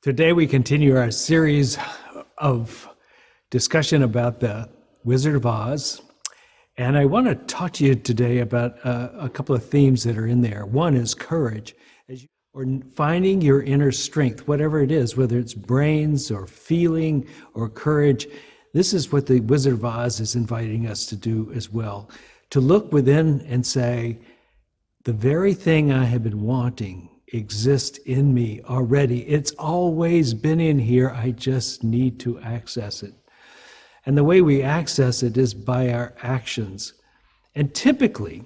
Today we continue our series of discussion about the Wizard of Oz. And I want to talk to you today about a couple of themes that are in there. One is courage, or finding your inner strength, whatever it is, whether it's brains or feeling or courage. This is what the Wizard of Oz is inviting us to do as well. To look within and say, the very thing I have been wanting exists in me already. It's always been in here. I just need to access it. And the way we access it is by our actions. And typically,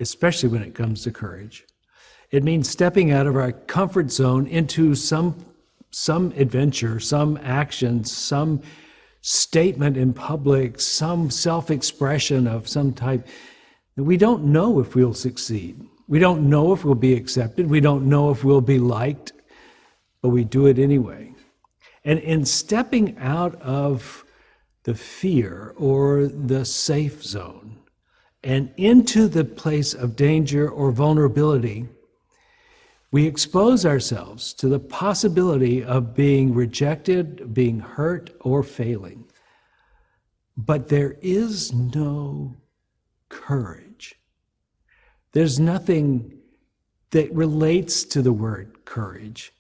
especially when it comes to courage, it means stepping out of our comfort zone into some adventure, some action, some statement in public, some self-expression of some type. We don't know if we'll succeed. We don't know if we'll be accepted. We don't know if we'll be liked, but we do it anyway. And in stepping out of the fear or the safe zone and into the place of danger or vulnerability, we expose ourselves to the possibility of being rejected, being hurt, or failing. But there is no courage. There's nothing that relates to the word courage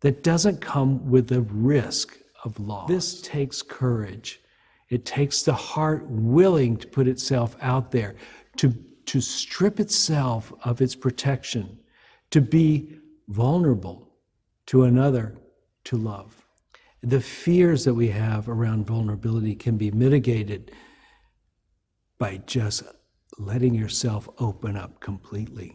that doesn't come with the risk of loss. This takes courage. It takes the heart willing to put itself out there, to strip itself of its protection, to be vulnerable to another, to love. The fears that we have around vulnerability can be mitigated by just letting yourself open up completely,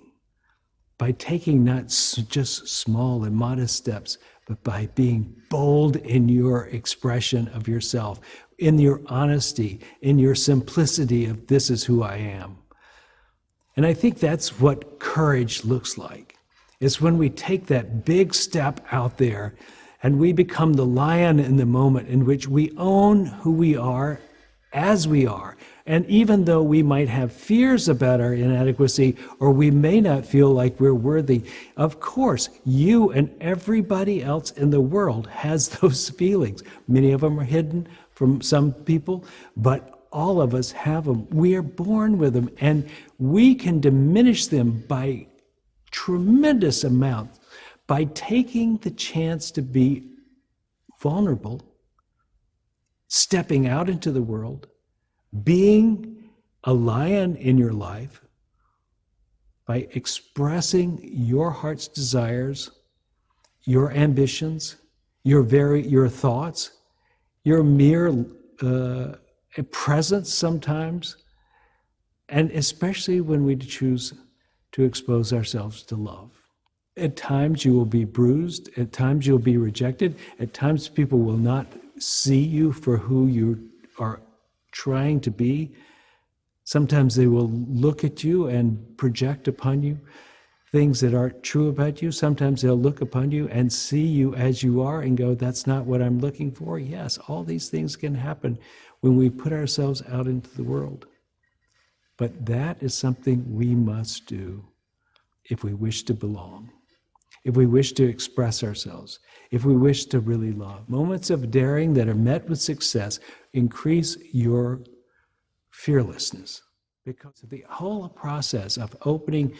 by taking not just small and modest steps, but by being bold in your expression of yourself, in your honesty, in your simplicity of this is who I am. And I think that's what courage looks like. It's when we take that big step out there and we become the lion in the moment in which we own who we are as we are. And even though we might have fears about our inadequacy, or we may not feel like we're worthy, of course, you and everybody else in the world has those feelings. Many of them are hidden from some people, but all of us have them. We are born with them, and we can diminish them by tremendous amounts by taking the chance to be vulnerable, stepping out into the world, being a lion in your life, by expressing your heart's desires, your ambitions, your thoughts, your mere presence sometimes, and especially when we choose to expose ourselves to love. At times you will be bruised, at times you'll be rejected, at times people will not see you for who you are trying to be. Sometimes they will look at you and project upon you things that aren't true about you. Sometimes they'll look upon you and see you as you are and go, that's not what I'm looking for. Yes, all these things can happen when we put ourselves out into the world. But that is something we must do if we wish to belong, if we wish to express ourselves, if we wish to really love. Moments of daring that are met with success increase your fearlessness, because the whole process of opening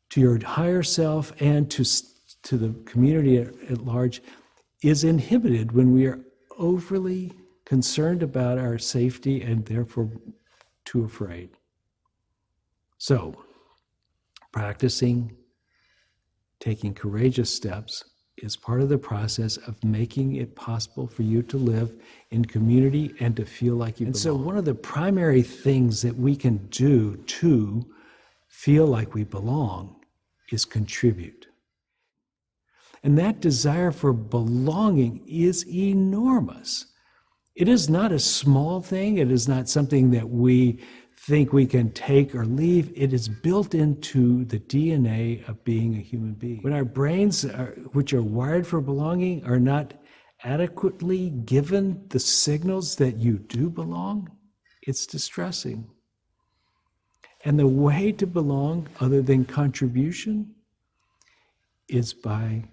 to your higher self and to the community at large is inhibited when we are overly concerned about our safety and therefore too afraid. So, practicing taking courageous steps is part of the process of making it possible for you to live in community and to feel like you belong. And so one of the primary things that we can do to feel like we belong is contribute. And that desire for belonging is enormous. It is not a small thing. It is not something that we think we can take or leave. It is built into the DNA of being a human being. When our brains, which are wired for belonging, are not adequately given the signals that you do belong, it's distressing. And the way to belong, other than contribution, is by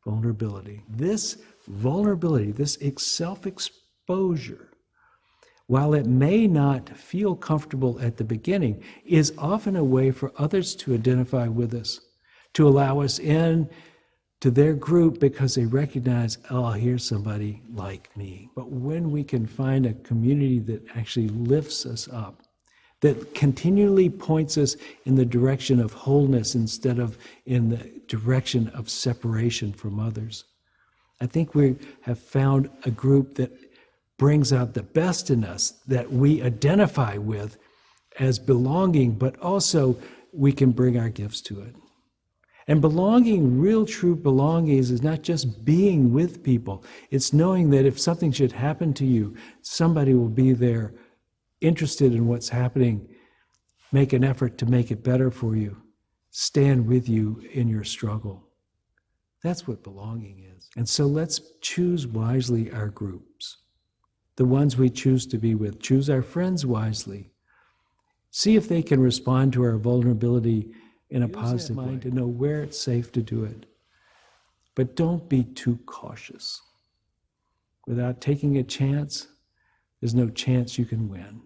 vulnerability. This vulnerability, this self-exposure, while it may not feel comfortable at the beginning, is often a way for others to identify with us, to allow us in to their group because they recognize, oh, here's somebody like me. But when we can find a community that actually lifts us up, that continually points us in the direction of wholeness instead of in the direction of separation from others, I think we have found a group that brings out the best in us, that we identify with as belonging, but also we can bring our gifts to it. And belonging, real true belonging, is not just being with people. It's knowing that if something should happen to you, somebody will be there, interested in what's happening, make an effort to make it better for you, stand with you in your struggle. That's what belonging is. And so let's choose wisely our groups, the ones we choose to be with. Choose our friends wisely. See if they can respond to our vulnerability in a positive way, to know where it's safe to do it. But don't be too cautious. Without taking a chance, there's no chance you can win.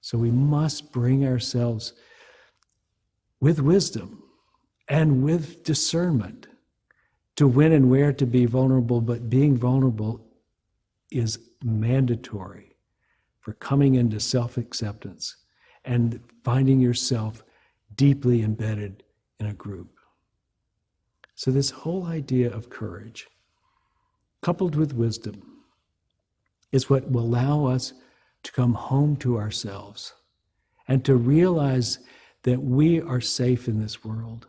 So we must bring ourselves with wisdom and with discernment to when and where to be vulnerable, but being vulnerable is mandatory for coming into self-acceptance and finding yourself deeply embedded in a group. So this whole idea of courage, coupled with wisdom, is what will allow us to come home to ourselves and to realize that we are safe in this world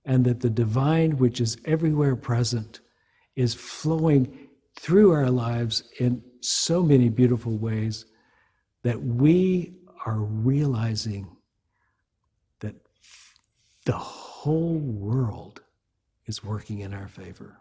and that the divine, which is everywhere present, is flowing through our lives in so many beautiful ways that we are realizing that the whole world is working in our favor.